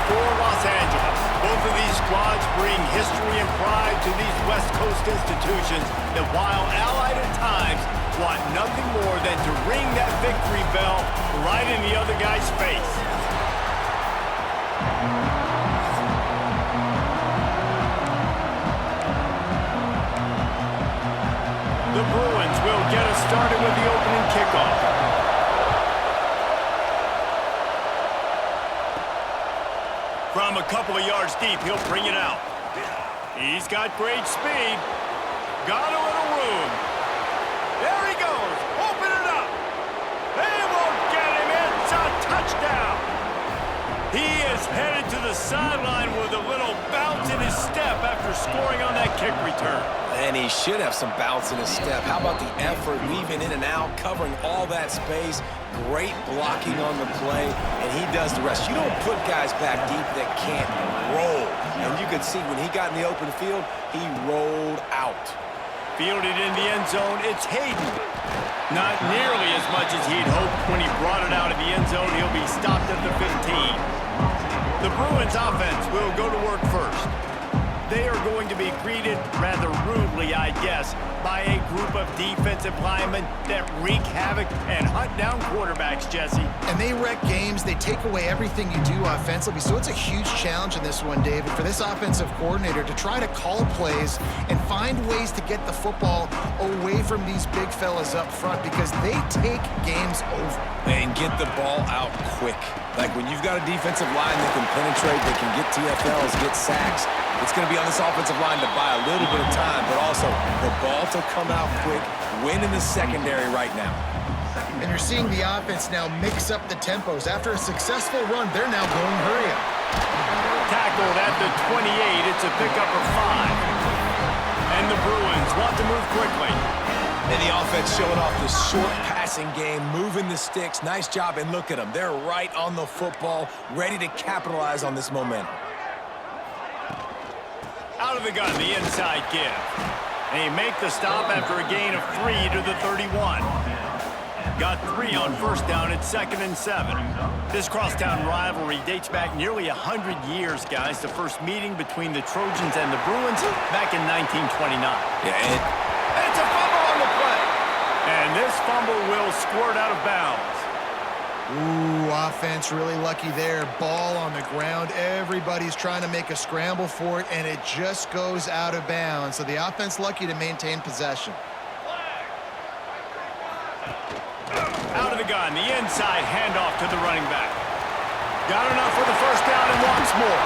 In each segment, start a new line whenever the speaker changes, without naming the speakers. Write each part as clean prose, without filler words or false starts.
for Los Angeles. Both of these squads bring history and pride to these West Coast institutions that, while allied at times, want nothing more than to ring that victory bell right in the other guy's face. The Bruins will get us started with the opening kickoff. From a couple of yards deep, he'll bring it out. He's got great speed. Got a little room. There he goes. Open it up. They won't get him. It's a touchdown. He is headed to the sideline with a little bounce in his step after scoring on that kick return.
And he should have some bounce in his step. How about the effort, weaving in and out, covering all that space. Great blocking on the play, and he does the rest. You don't put guys back deep that can't roll. And you could see when he got in the open field, he rolled out.
Fielded in the end zone, it's Hayden. Not nearly as much as he'd hoped when he brought it out of the end zone. He'll be stopped at the 15. The Bruins offense will go to work first. They are going to be greeted rather rudely, I guess, by a group of defensive linemen that wreak havoc and hunt down quarterbacks, Jesse.
And they wreck games. They take away everything you do offensively. So it's a huge challenge in this one, David, for this offensive coordinator to try to call plays and find ways to get the football away from these big fellas up front because they take games over.
And get the ball out quick. Like when you've got a defensive line that can penetrate, that can get TFLs, get sacks, it's going to be on this offensive line to buy a little bit of time, but also the ball to come out quick, win in the secondary right now.
And you're seeing the offense now mix up the tempos. After a successful run, they're now going hurry up.
Tackled at the 28. It's a pickup of 5. And the Bruins want to move quickly.
And the offense showing off the short passing game, moving the sticks. Nice job, and look at them. They're right on the football, ready to capitalize on this momentum.
Out of the gun, the inside give. And he make the stop after a gain of 3 to the 31. Got 3 on first down at 2nd and 7. This crosstown rivalry dates back nearly 100 years, guys. The first meeting between the Trojans and the Bruins back in 1929.
Yeah,
it's a fumble on the play. And this fumble will squirt out of bounds.
Ooh, offense really lucky there. Ball on the ground. Everybody's trying to make a scramble for it, and it just goes out of bounds. So the offense lucky to maintain possession.
Out of the gun, the inside handoff to the running back. Got enough for the first down and wants more.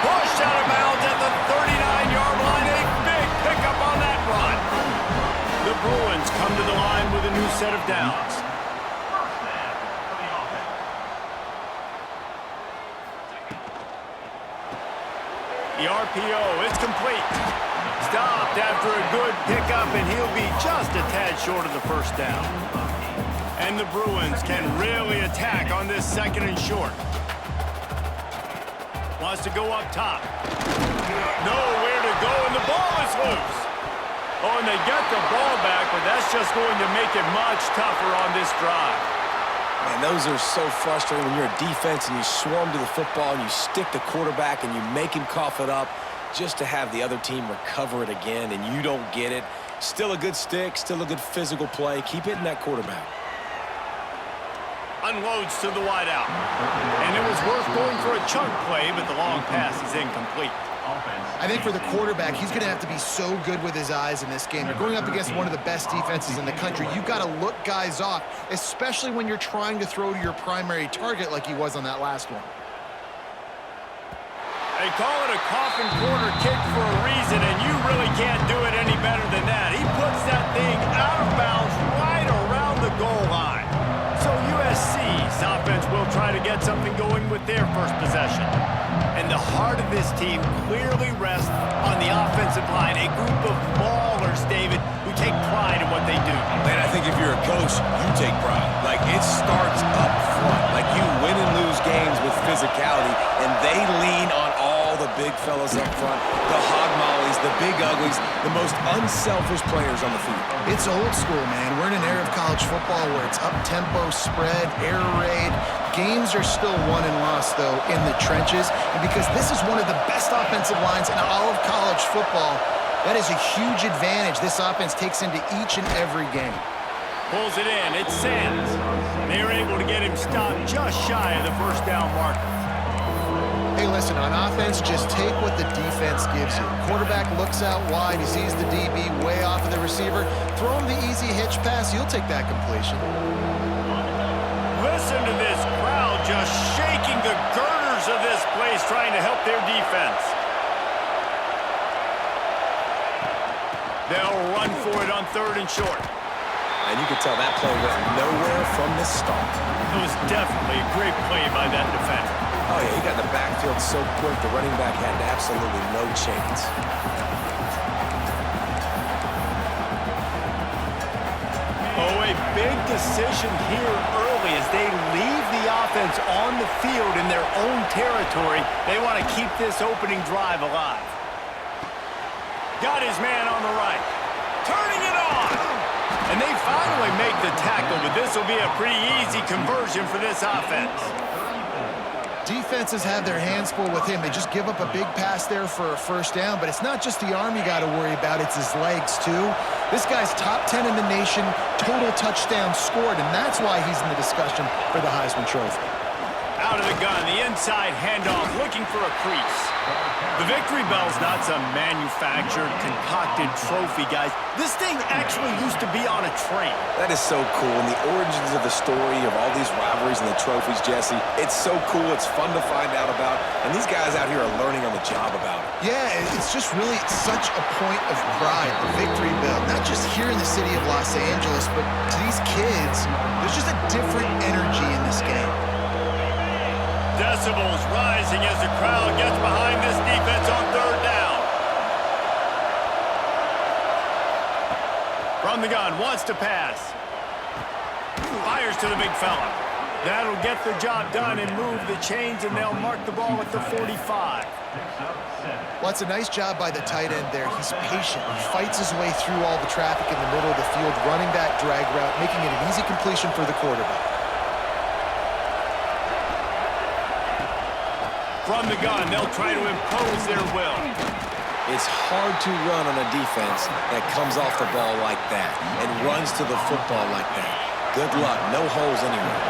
Pushed out of bounds at the 39-yard line. A big pickup on that run. The Bruins come to the line with a new set of downs. The RPO, it's complete. Stopped after a good pickup, and he'll be just a tad short of the first down. And the Bruins can really attack on this 2nd and short. Wants to go up top. Nowhere to go, and the ball is loose. Oh, and they get the ball back, but that's just going to make it much tougher on this drive.
Man, those are so frustrating when you're a defense and you swarm to the football and you stick the quarterback and you make him cough it up just to have the other team recover it again and you don't get it. Still a good stick, still a good physical play. Keep hitting that quarterback.
Unloads to the wideout. And it was worth going for a chunk play, but the long pass is incomplete.
I think for the quarterback, he's going to have to be so good with his eyes in this game. You're going up against one of the best defenses in the country. You've got to look guys off, especially when you're trying to throw to your primary target like he was on that last one.
They call it a coffin corner kick for a reason, and you really can't do it any better than that. He puts that thing out of bounds right around the goal line. So USC's offense will try to get something going with their first possession. And the heart of this team clearly rests on the offensive line, a group of maulers, David, who take pride in what they do.
Man, I think if you're a coach, you take pride. Like, it starts up front. Like, you win and lose games with physicality, and they lean on all the big fellas up front, the hog mollies, the big uglies, the most unselfish players on the field.
It's old school, man. We're in an era of college football where it's up-tempo, spread, air raid. Games are still won and lost, though, in the trenches. And because this is one of the best offensive lines in all of college football, that is a huge advantage this offense takes into each and every game.
Pulls it in. It's Sands. They were able to get him stopped just shy of the first down marker.
Hey, listen, on offense, just take what the defense gives you. Quarterback looks out wide. He sees the DB way off of the receiver. Throw him the easy hitch pass. You'll take that completion.
Listen to this crowd just shaking the girders of this place, trying to help their defense. They'll run for it on 3rd and short.
And you can tell that play went nowhere from the start.
It was definitely a great play by that defender.
Oh, yeah, he got in the backfield so quick, the running back had absolutely no chance.
Oh, a big decision here early as they leave the offense on the field in their own territory. They want to keep this opening drive alive. Got his man on the right. Turning it on. And they finally make the tackle, but this will be a pretty easy conversion for this offense.
Defenses have their hands full with him. They just give up a big pass there for a first down, but it's not just the arm you got to worry about, it's his legs too. This guy's top 10 in the nation, total touchdowns scored, and that's why he's in the discussion for the Heisman Trophy.
Out of the gun, the inside handoff, looking for a crease. The victory bell's not some manufactured, concocted trophy, guys. This thing actually used to be on a train.
That is so cool, and the origins of the story of all these rivalries and the trophies, Jesse, it's so cool, it's fun to find out about, and these guys out here are learning on the job about it.
Yeah, it's just really such a point of pride, the victory bell. Not just here in the city of Los Angeles, but to these kids, there's just a different energy in this game.
Decibels rising as the crowd gets behind this defense on 3rd down. From the gun, wants to pass. Fires to the big fella. That'll get the job done and move the chains, and they'll mark the ball at the 45.
Well, it's a nice job by the tight end there. He's patient. He fights his way through all the traffic in the middle of the field, running that drag route, making it an easy completion for the quarterback.
From the gun, they'll try to impose their will.
It's hard to run on a defense that comes off the ball like that and runs to the football like that. Good luck. No holes anywhere.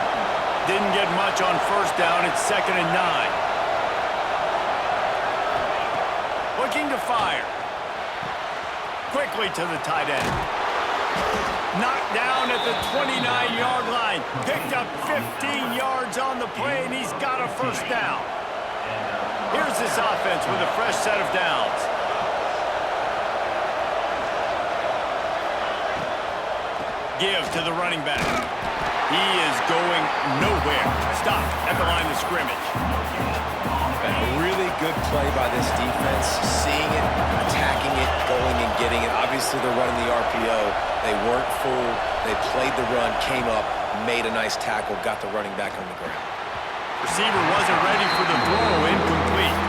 Didn't get much on 1st down. It's 2nd and 9. Looking to fire. Quickly to the tight end. Knocked down at the 29-yard line. Picked up 15 yards on the play, and he's got a 1st down. Here's this offense with a fresh set of downs. Give to the running back. He is going nowhere. Stop at the line of scrimmage.
A really good play by this defense. Seeing it, attacking it, going and getting it. Obviously, they're running the RPO. They weren't fooled. They played the run, came up, made a nice tackle, got the running back on the ground.
Receiver wasn't ready for the throw, incomplete.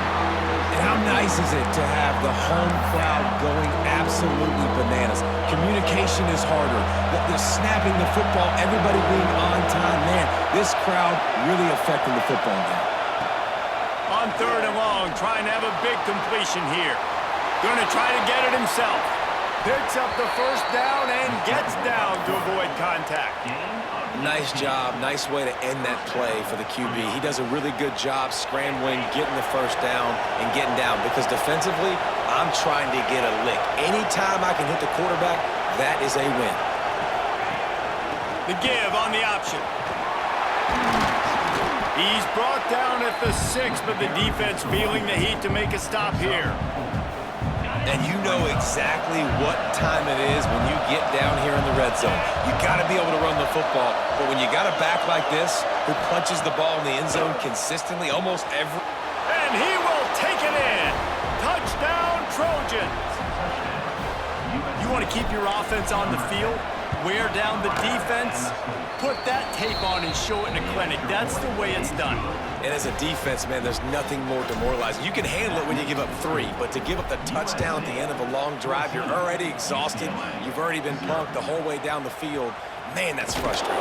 And how nice is it to have the home crowd going absolutely bananas? Communication is harder. The snapping the football, everybody being on time. Man, this crowd really affecting the football game.
On 3rd and long, trying to have a big completion here. Going to try to get it himself. Picks up the 1st down and gets down to avoid contact.
Nice job. Nice way to end that play for the QB. He does a really good job scrambling, getting the 1st down, and getting down. Because defensively, I'm trying to get a lick. Anytime I can hit the quarterback, that is a win.
The give on the option. He's brought down at the 6, but the defense feeling the heat to make a stop here.
And you know exactly what time it is when you get down here in the red zone. You got to be able to run the football. But when you got a back like this who punches the ball in the end zone consistently almost every...
And he will take it in. Touchdown, Trojans. You want to keep your offense on the field? Wear down the defense? Put that tape on and show it in a clinic. That's the way it's done.
And as a defense, man, there's nothing more demoralizing. You can handle it when you give up 3, but to give up the touchdown at the end of a long drive, you're already exhausted. You've already been punked the whole way down the field. Man, that's frustrating.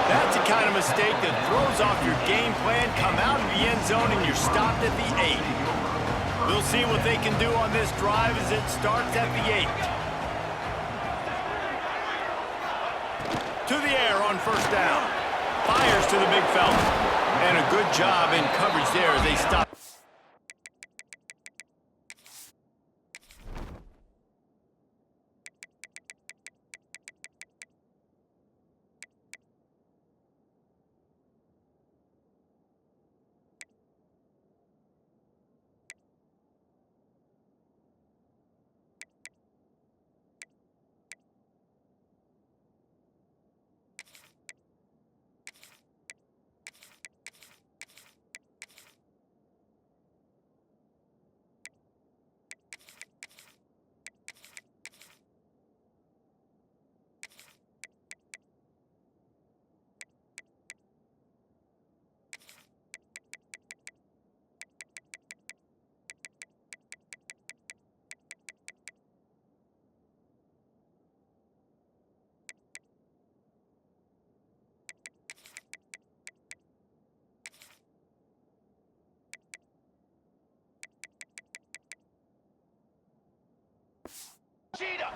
That's the kind of mistake that throws off your game plan. Come out of the end zone and you're stopped at the 8. We'll see what they can do on this drive as it starts at the 8. To the air on first down. Fires to the big fella. And a good job in coverage there as they stop.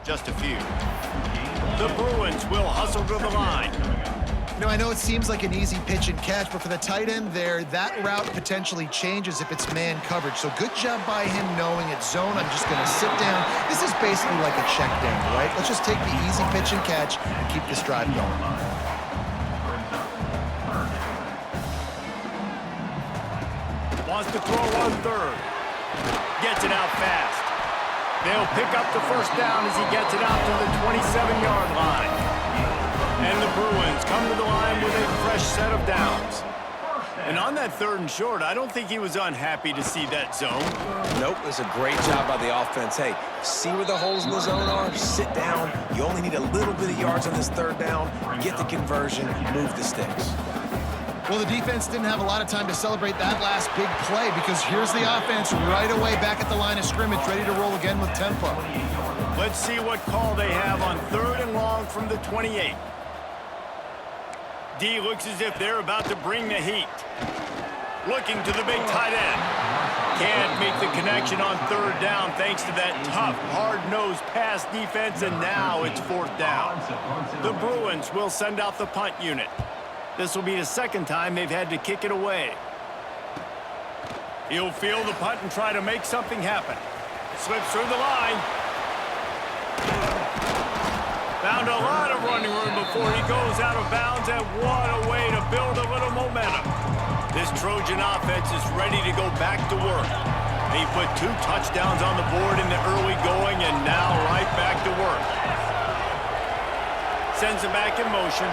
Just a few. The Bruins will hustle to the line.
You know, I know it seems like an easy pitch and catch, but for the tight end there, that route potentially changes if it's man coverage. So good job by him knowing it's zone. I'm just going to sit down. This is basically like a check down, right? Let's just take the easy pitch and catch and keep this drive going.
Wants to throw on third. Gets it out fast. They'll pick up the first down as he gets it out to the 27-yard line. And the Bruins come to the line with a fresh set of downs. And on that 3rd and short, I don't think he was unhappy to see that zone.
Nope, it was a great job by the offense. Hey, see where the holes in the zone are? Sit down. You only need a little bit of yards on this 3rd down. Get the conversion, move the sticks.
Well, the defense didn't have a lot of time to celebrate that last big play because here's the offense right away back at the line of scrimmage, ready to roll again with tempo.
Let's see what call they have on 3rd and long from the 28. D looks as if they're about to bring the heat. Looking to the big tight end. Can't make the connection on 3rd down thanks to that tough, hard-nosed pass defense, and now it's 4th down. The Bruins will send out the punt unit. This will be the 2nd time they've had to kick it away. He'll field the punt and try to make something happen. Slips through the line. Found a lot of running room before he goes out of bounds, and what a way to build a little momentum. This Trojan offense is ready to go back to work. They put 2 touchdowns on the board in the early going, and now right back to work. Sends it back in motion.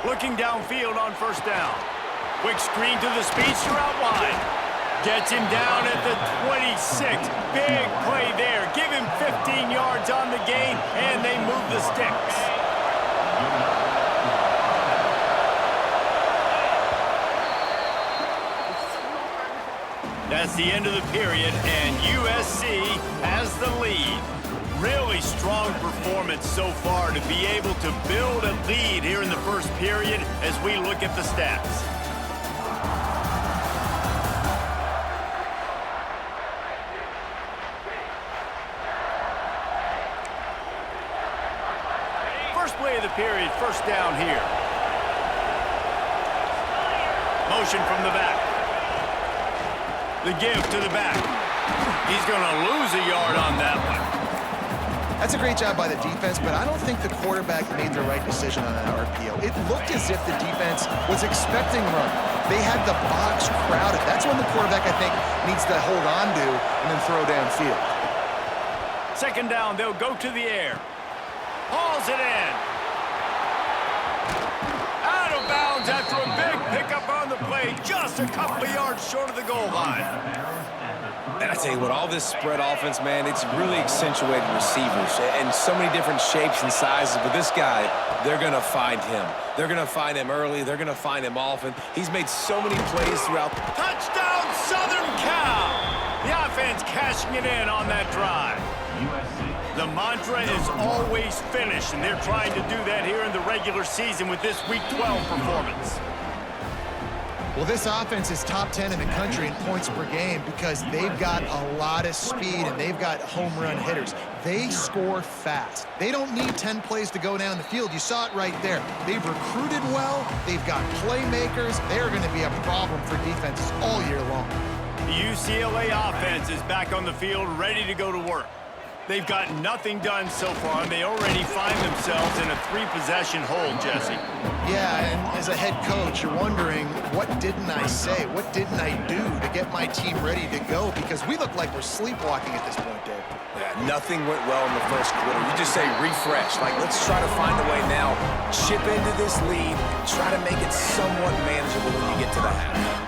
Looking downfield on first down. Quick screen to the speedster out wide. Gets him down at the 26. Big play there. Give him 15 yards on the gain, and they move the sticks. That's the end of the period, and USC has the lead. Really strong performance so far to be able to build a lead here in the first period as we look at the stats. First play of the period, first down here. Motion from the back. The give to the back. He's going to lose a yard on that one.
That's a great job by the defense, but I don't think the quarterback made the right decision on that RPO. It looked as if the defense was expecting run. They had the box crowded. That's when the quarterback, I think, needs to hold on to and then throw downfield.
2nd down, they'll go to the air. Hauls it in. Out of bounds after a big pickup on the play, just a couple of yards short of the goal line.
And I tell you what, all this spread offense, man, it's really accentuated receivers and so many different shapes and sizes. But this guy, they're going to find him. They're going to find him early. They're going to find him often. He's made so many plays throughout.
Touchdown, Southern Cal! The offense cashing it in on that drive. The mantra is always finish, and they're trying to do that here in the regular season with this Week 12 performance.
Well, this offense is top 10 in the country in points per game because they've got a lot of speed and they've got home run hitters. They score fast. They don't need 10 plays to go down the field. You saw it right there. They've recruited well. They've got playmakers. They're going to be a problem for defenses all year long.
The UCLA offense is back on the field, ready to go to work. They've got nothing done so far, and they already find themselves in a 3-possession hole, Jesse.
Yeah, and as a head coach, you're wondering, what didn't I say? What didn't I do to get my team ready to go? Because we look like we're sleepwalking at this point, Dave.
Yeah, nothing went well in the first quarter. You just say refresh. Like, let's try to find a way now, chip into this lead, try to make it somewhat manageable when you get to the half.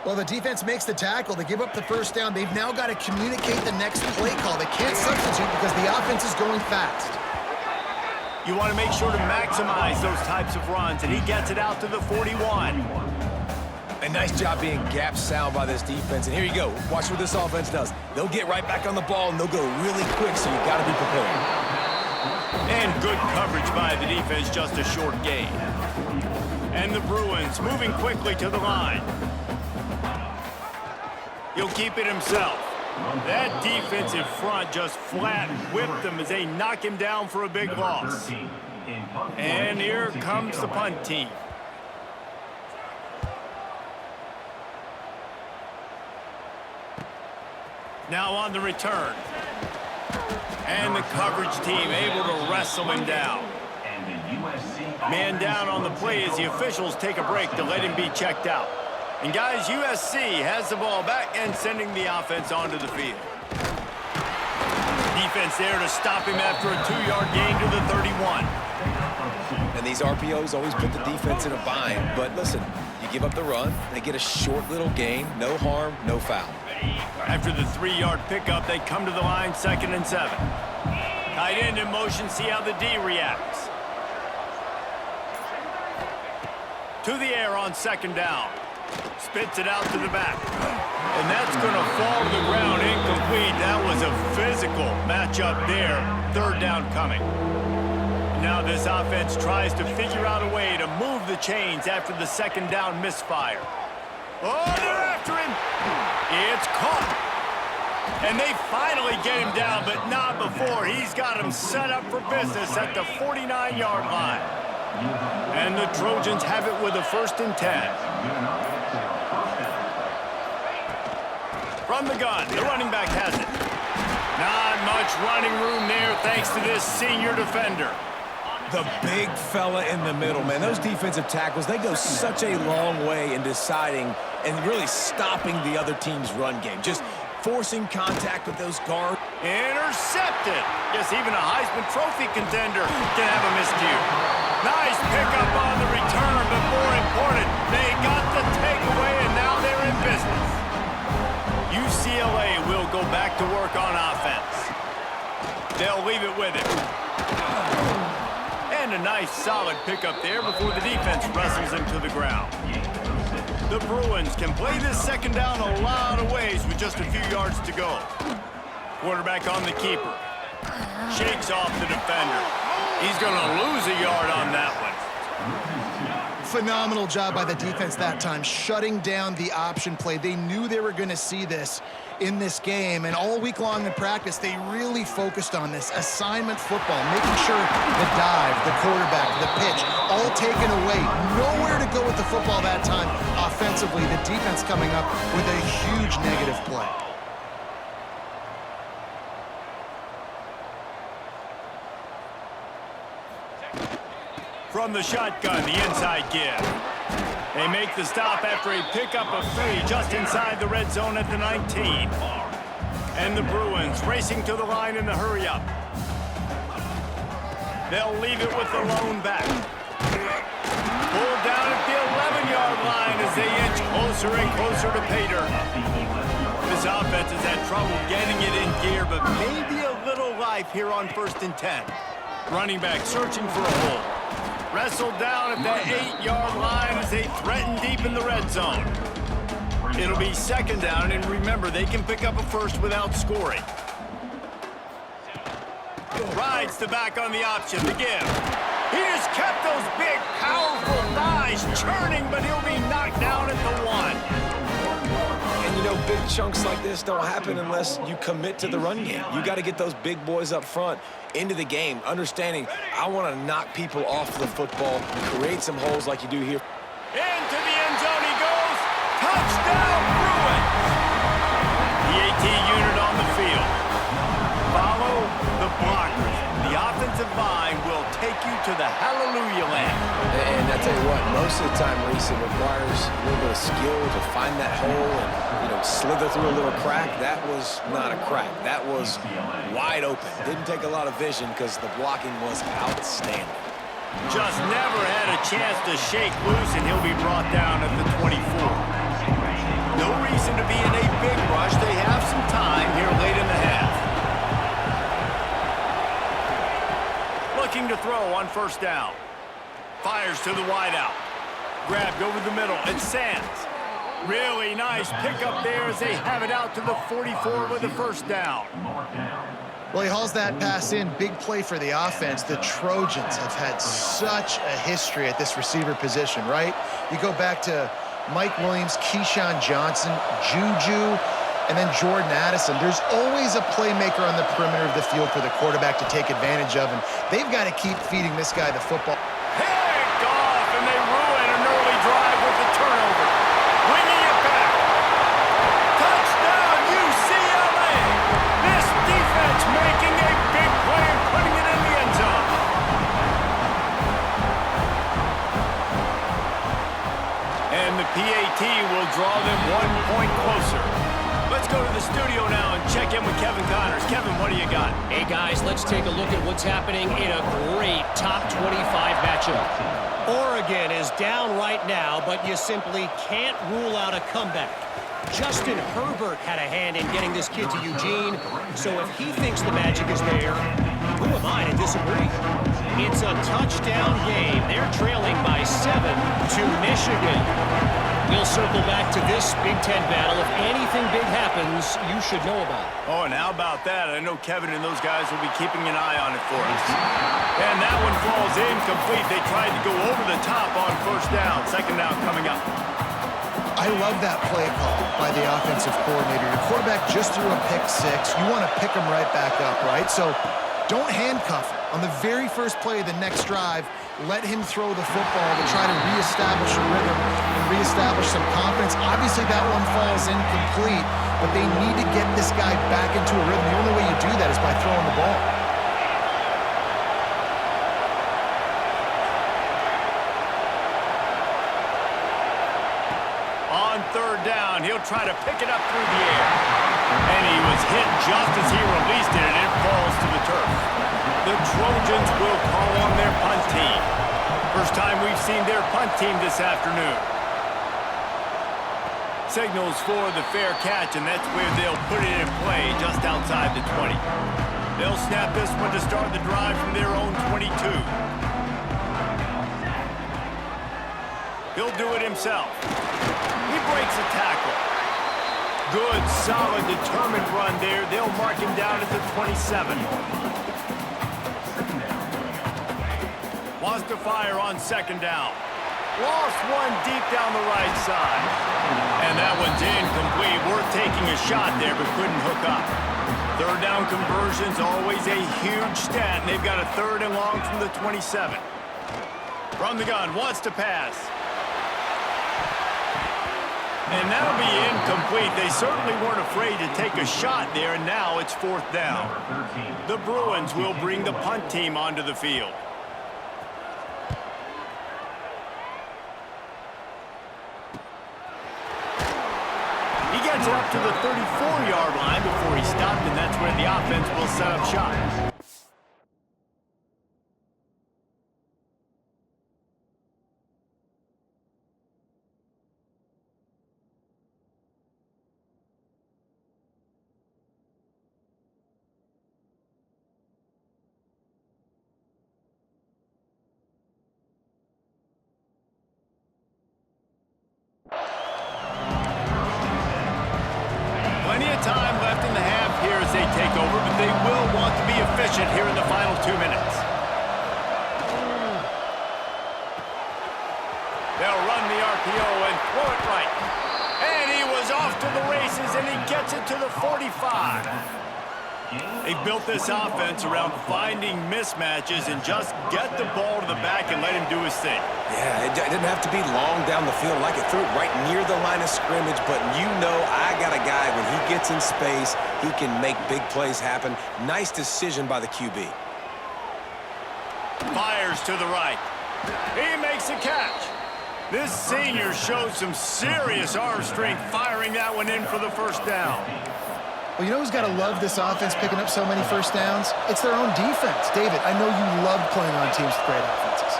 Well, the defense makes the tackle. They give up the first down. They've now got to communicate the next play call. They can't substitute because the offense is going fast.
You want to make sure to maximize those types of runs, and he gets it out to the 41.
A nice job being gap sound by this defense. And here you go. Watch what this offense does. They'll get right back on the ball, and they'll go really quick, so you've got to be prepared.
And good coverage by the defense, just a short gain. And the Bruins moving quickly to the line. He'll keep it himself. That defensive front just flat whipped him as they knock him down for a big loss. And here comes the punt team. Now on the return. And the coverage team able to wrestle him down. Man down on the play as the officials take a break to let him be checked out. And guys, USC has the ball back and sending the offense onto the field. Defense there to stop him after a 2-yard gain to the 31.
And these RPOs always put the defense in a bind. But listen, you give up the run, they get a short little gain, no harm, no foul.
After the 3-yard pickup, they come to the line, 2nd and 7. Tight end in motion, see how the D reacts. To the air on 2nd down. Spits it out to the back. And that's going to fall to the ground incomplete. That was a physical matchup there. 3rd down coming. Now this offense tries to figure out a way to move the chains after the 2nd down misfire. Oh, they're after him. It's caught. And they finally get him down, but not before. He's got him set up for business at the 49-yard line. And the Trojans have it with a 1st and 10. From the gun, the running back has it. Not much running room there thanks to this senior defender.
The big fella in the middle, man. Those defensive tackles, they go such a long way in deciding and really stopping the other team's run game. Just forcing contact with those guards.
Intercepted. Yes, even a Heisman Trophy contender can have a miscue. Nice pickup on the return, but more important, they got the takeaway, and now they're in business. UCLA will go back to work on offense. They'll leave it with him. And a nice solid pickup there before the defense wrestles him to the ground. The Bruins can play this 2nd down a lot of ways with just a few yards to go. Quarterback on the keeper. Shakes off the defender. He's going to lose a yard on that one.
Phenomenal job by the defense that time, shutting down the option play. They knew they were going to see this in this game, and all week long in practice, they really focused on this assignment football, making sure the dive, the quarterback, the pitch, all taken away. Nowhere to go with the football that time offensively. The defense coming up with a huge negative play.
From the shotgun, the inside give. They make the stop after a pickup of 3 just inside the red zone at the 19. And the Bruins racing to the line in the hurry-up. They'll leave it with the lone back. Pulled down at the 11-yard line as they inch closer and closer to pay dirt. This offense is at trouble getting it in gear, but maybe a little life here on 1st and 10. Running back searching for a hole. Wrestled down at that 8-yard line as they threaten deep in the red zone. It'll be 2nd down, and remember, they can pick up a first without scoring. Rides the back on the option to give. He just kept those big, powerful thighs churning, but he'll be knocked down at the 1.
And, you know, big chunks like this don't happen unless you commit to the run game. You got to get those big boys up front into the game, understanding I want to knock people off the football, create some holes like you do here.
Into the end zone he goes. Touchdown, Bruins! The AT unit on the field. Follow the blockers. The offensive line will take you to the hallelujah land.
And I tell you what, most of the time, Reese, it requires a little bit of skill to find that hole and, you know, slither through a little crack. That was not a crack. That was wide open. Didn't take a lot of vision because the blocking was outstanding.
Just never had a chance to shake loose, and he'll be brought down at the 24. No reason to be in a big rush. They have some time here late in the half. Looking to throw on 1st down. Fires to the wideout. Grabbed over the middle. It's Sands. Really nice pickup there as they have it out to the 44 with the 1st down.
Well, he hauls that pass in. Big play for the offense. The Trojans have had such a history at this receiver position, right? You go back to Mike Williams, Keyshawn Johnson, Juju, and then Jordan Addison. There's always a playmaker on the perimeter of the field for the quarterback to take advantage of, and they've got to keep feeding this guy the football.
Picked off, and they ruin an early drive with the turnover. Bringing it back. Touchdown, UCLA. This defense making a big play and putting it in the end zone. And the PAT will draw them 1 point closer. Let's go to the studio now and check in with Kevin Connors. Kevin, what do you got?
Hey, guys, let's take a look at what's happening in a great top 25 matchup. Oregon is down right now, but you simply can't rule out a comeback. Justin Herbert had a hand in getting this kid to Eugene, so if he thinks the magic is there, who am I to disagree? It's a touchdown game. They're trailing by 7 to Michigan. We'll circle back to this Big Ten battle. If anything big happens, you should know about it.
Oh, and how about that? I know Kevin and those guys will be keeping an eye on it for us. And that one falls incomplete. They tried to go over the top on 1st down. 2nd down coming up.
I love that play call by the offensive coordinator. Your quarterback just threw a pick 6. You want to pick him right back up, right? So don't handcuff him. On the very first play of the next drive, let him throw the football to try to reestablish a rhythm and reestablish some confidence. Obviously, that one falls incomplete, but they need to get this guy back into a rhythm. The only way you do that is by throwing the ball.
On 3rd down, he'll try to pick it up through the air. And he was hit just as he released it, and it falls to the turf. The Trojans will call on their punt team. First time we've seen their punt team this afternoon. Signals for the fair catch, and that's where they'll put it in play just outside the 20. They'll snap this one to start the drive from their own 22. He'll do it himself. He breaks a tackle. Good, solid, determined run there. They'll mark him down at the 27. Wants to fire on 2nd down. Lost one deep down the right side. And that one's incomplete. Worth taking a shot there, but couldn't hook up. 3rd down conversion's always a huge stat, and they've got a 3rd and long from the 27. From the gun, wants to pass. And that'll be incomplete. They certainly weren't afraid to take a shot there, and now it's 4th down. The Bruins will bring the punt team onto the field. He gets it up to the 34-yard line before he stopped, and that's where the offense will set up shop. as they take over, but they will want to be efficient here in the final 2 minutes. They'll run the RPO and throw it right. And he was off to the races, and he gets it to the 45. They've built this offense around finding mismatches and just get the ball to the back and let him do his thing.
Yeah, it didn't have to be long down the field. Like it threw it right near the line of scrimmage, but you know I got a guy, when he gets in space, he can make big plays happen. Nice decision by the QB.
Fires to the right. He makes a catch. This senior shows some serious arm strength firing that one in for the first down.
Well, you know who's got to love this offense picking up so many first downs? It's their own defense. David, I know you love playing on teams with great offenses.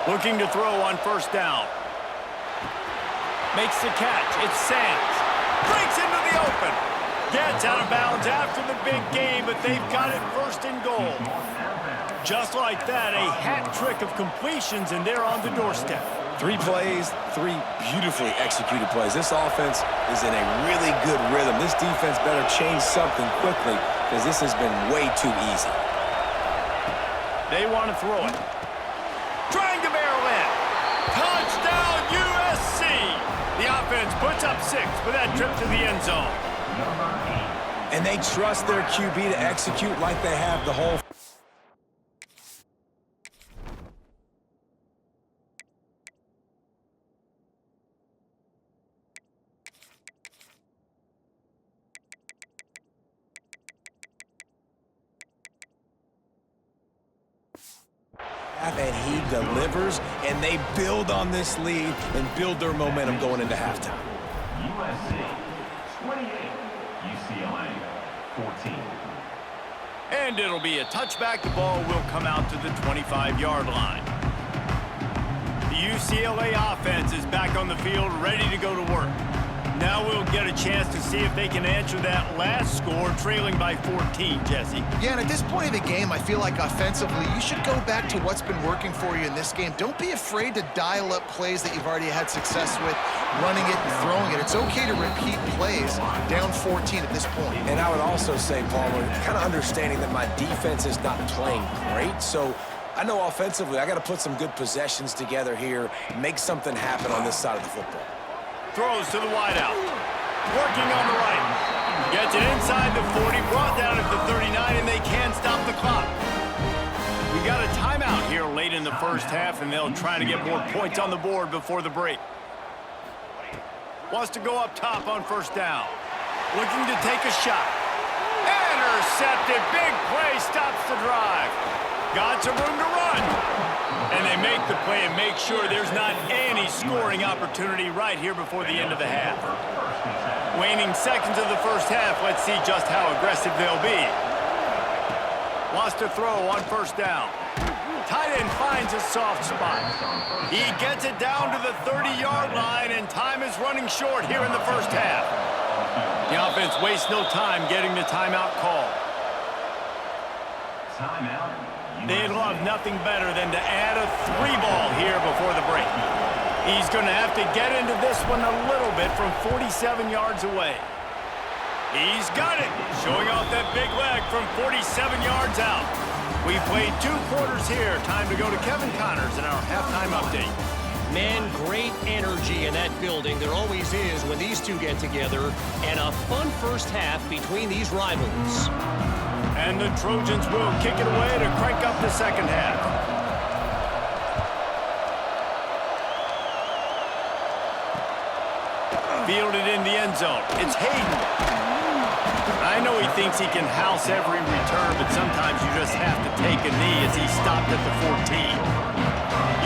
Looking to throw on first down. Makes the catch. It's Sands. Breaks into the open. Gets out of bounds after the big game, but they've got it first and goal. Just like that, a hat trick of completions, and they're on the doorstep.
3 plays, 3 beautifully executed plays. This offense is in a really good rhythm. This defense better change something quickly because this has been way too easy.
They want to throw it. Trying to barrel in. Touchdown, USC! The offense puts up 6 with that trip to the end zone.
And they trust their QB to execute like they have the whole. And he delivers, and they build on this lead and build their momentum going into halftime.
USC 28, UCLA 14.
And it'll be a touchback. The ball will come out to the 25-yard line. The UCLA offense is back on the field, ready to go to work. Now we'll get a chance to see if they can answer that last score, trailing by 14, Jesse.
Yeah, and at this point of the game, I feel like offensively, you should go back to what's been working for you in this game. Don't be afraid to dial up plays that you've already had success with, running it and throwing it. It's okay to repeat plays down 14 at this point.
And I would also say, Palmer, kind of understanding that my defense is not playing great, so I know offensively I got to put some good possessions together here, make something happen on this side of the football.
Throws to the wideout. Working on the right. Gets it inside the 40, brought down at the 39, and they can't stop the clock. We got a timeout here late in the first half, and they'll try to get more points on the board before the break. Wants to go up top on first down. Looking to take a shot. Intercepted. Big play stops the drive. Got some room to run. And they make the play and make sure there's not any scoring opportunity right here before the end of the half. Waning seconds of the first half. Let's see just how aggressive they'll be. Wants to throw on first down. Tight end finds a soft spot. He gets it down to the 30-yard line, and time is running short here in the first half. The offense wastes no time getting the timeout call.
Timeout.
They'd love nothing better than to add a 3-ball here before the break. He's going to have to get into this one a little bit from 47 yards away. He's got it, showing off that big leg from 47 yards out. We've played 2 quarters here. Time to go to Kevin Connors in our halftime update.
Man, great energy in that building. There always is when these two get together. And a fun first half between these rivals.
And the Trojans will kick it away to crank up the second half. Fielded in the end zone. It's Hayden. I know he thinks he can house every return, but sometimes you just have to take a knee as he stopped at the 14.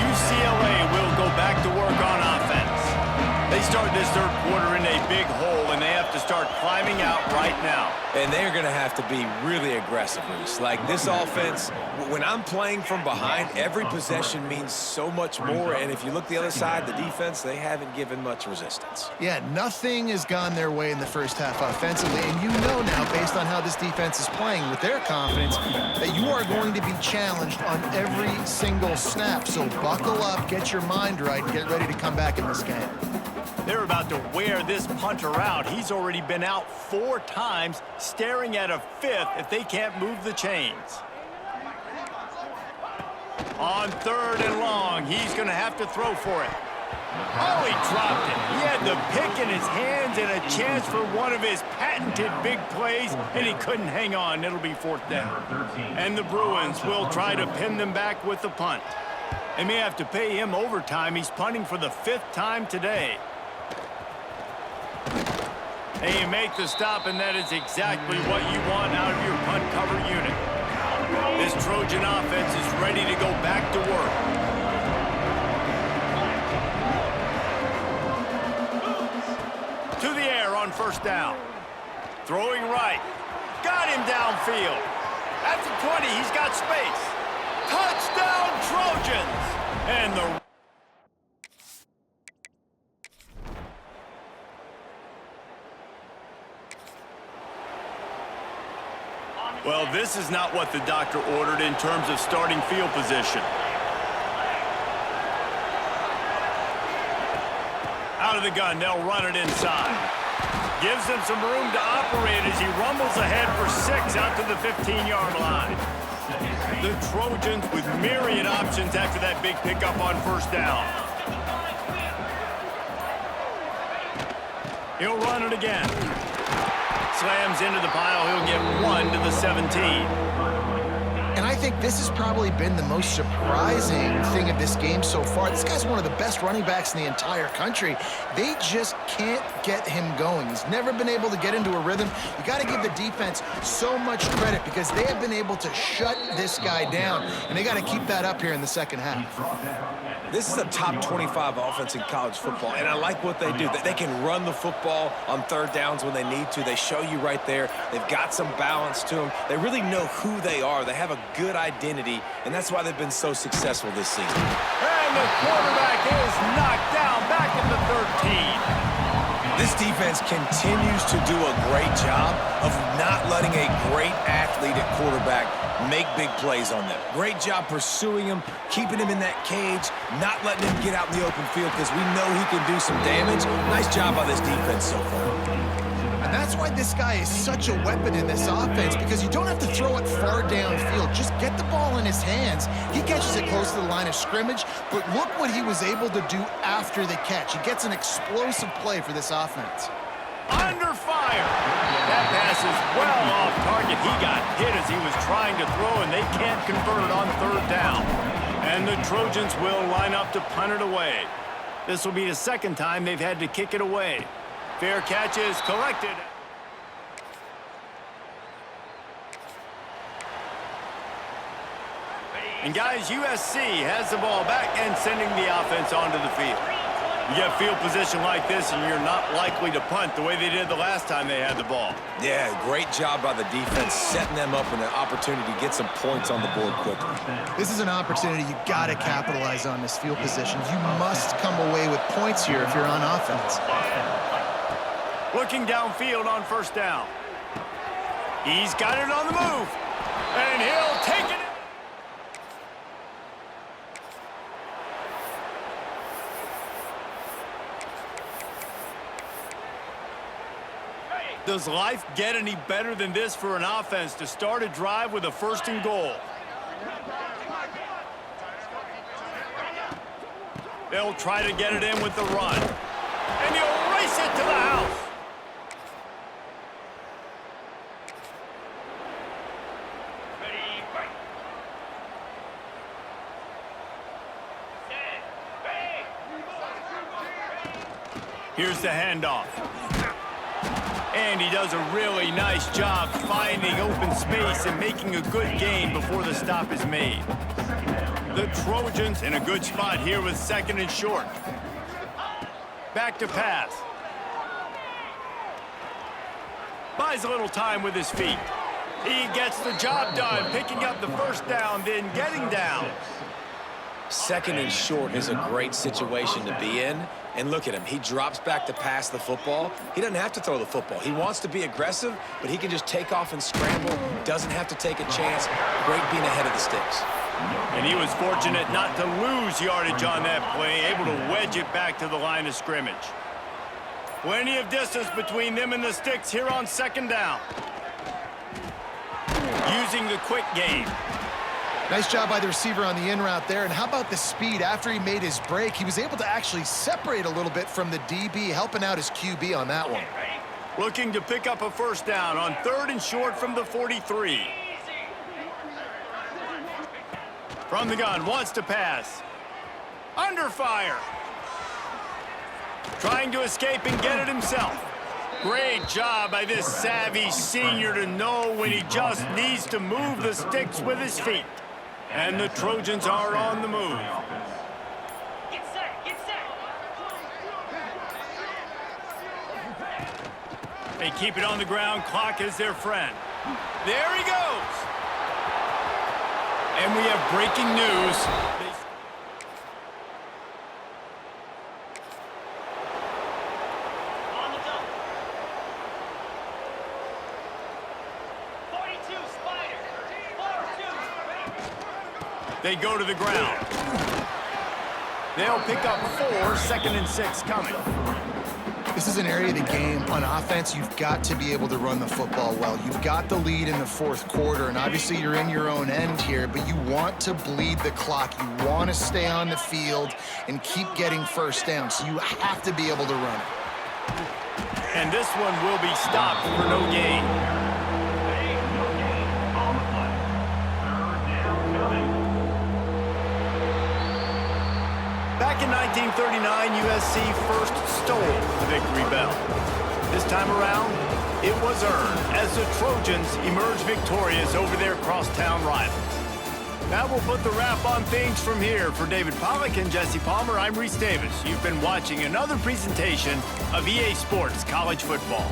UCLA will go back to work on offense. They start this third quarter in a big hole, and they have to start climbing out right now.
And they're going to have to be really aggressive, Reese. Like this offense, when I'm playing from behind, every possession means so much more. And if you look the other side, the defense, they haven't given much resistance.
Yeah, nothing has gone their way in the first half offensively. And you know now, based on how this defense is playing with their confidence, that you are going to be challenged on every single snap. So buckle up, get your mind right, and get ready to come back in this game.
They're about to wear this punter out. He's already been out 4 times, staring at a 5th if they can't move the chains. On 3rd and long, he's going to have to throw for it. Oh, he dropped it. He had the pick in his hands and a chance for one of his patented big plays, and he couldn't hang on. It'll be 4th down. And the Bruins will try to pin them back with the punt. They may have to pay him overtime. He's punting for the 5th time today. They make the stop, and that is exactly what you want out of your punt cover unit. This Trojan offense is ready to go back to work. To the air on 1st down. Throwing right. Got him downfield. At the 20, he's got space. Touchdown, Trojans! And the well, this is not what the doctor ordered in terms of starting field position. Out of the gun, they'll run it inside. Gives them some room to operate as he rumbles ahead for 6 out to the 15-yard line. The Trojans with myriad options after that big pickup on 1st down. He'll run it again. Slams into the pile. He'll get 1 to the 17.
And I think this has probably been the most surprising thing of this game so far. This guy's one of the best running backs in the entire country. They just can't get him going. He's never been able to get into a rhythm. You got to give the defense so much credit because they have been able to shut this guy down, and they got to keep that up here in the 2nd half.
This is a top 25 offense in college football, and I like what they do. They can run the football on 3rd downs when they need to. They show you right there. They've got some balance to them. They really know who they are. They have a good identity, and that's why they've been so successful this season.
And the quarterback is knocked down back at the 13.
This defense continues to do a great job of not letting a great athlete at quarterback make big plays on them. Great job pursuing him, keeping him in that cage, not letting him get out in the open field because we know he can do some damage. Nice job by this defense so far.
And that's why this guy is such a weapon in this offense, because you don't have to throw it far downfield. Just get the ball in his hands. He catches it close to the line of scrimmage, but look what he was able to do after the catch. He gets an explosive play for this offense.
Under fire. That pass is well off target. He got hit as he was trying to throw, and they can't convert it on 3rd down. And the Trojans will line up to punt it away. This will be the 2nd time they've had to kick it away. Fair catch is collected. And guys, USC has the ball back and sending the offense onto the field. You get field position like this and you're not likely to punt the way they did the last time they had the ball.
Yeah, great job by the defense, setting them up with an opportunity to get some points on the board quickly.
This is an opportunity you got to capitalize on, this field position. You must come away with points here if you're on offense.
Looking downfield on 1st down. He's got it on the move. And he'll take it. Does life get any better than this for an offense to start a drive with a 1st and goal? They'll try to get it in with the run. And he'll race it to the house. Here's the handoff. And he does a really nice job finding open space and making a good gain before the stop is made. The Trojans in a good spot here with 2nd and short. Back to pass. Buys a little time with his feet. He gets the job done, picking up the 1st down, then getting down.
2nd and short is a great situation to be in. And look at him. He drops back to pass the football. He doesn't have to throw the football. He wants to be aggressive, but he can just take off and scramble. Doesn't have to take a chance. Great being ahead of the sticks.
And he was fortunate not to lose yardage on that play, able to wedge it back to the line of scrimmage. Plenty of distance between them and the sticks here on second down. Using the quick game.
Nice job by the receiver on the in route there. And how about the speed? After he made his break, he was able to actually separate a little bit from the DB, helping out his QB on that one.
Looking to pick up a first down on 3rd and short from the 43. From the gun, wants to pass. Under fire. Trying to escape and get it himself. Great job by this savvy senior to know when he just needs to move the sticks with his feet. And the Trojans are on the move.
Get set, get set.
They keep it on the ground. Clock is their friend. There he goes. And we have breaking news.
On the double. 42, Spider. 4-2.
They go to the ground. They'll pick up 4, 2nd and 6 coming.
This is an area of the game. On offense, you've got to be able to run the football well. You've got the lead in the 4th quarter, and obviously you're in your own end here, but you want to bleed the clock. You want to stay on the field and keep getting first down, so you have to be able to run it.
And this one will be stopped for no gain.
No gain on the play. 3rd down coming.
Back in 1939, USC first stole the victory bell. This time around, it was earned as the Trojans emerged victorious over their crosstown rivals. That will put the wrap on things from here. For David Pollack and Jesse Palmer, I'm Reese Davis. You've been watching another presentation of EA Sports College Football.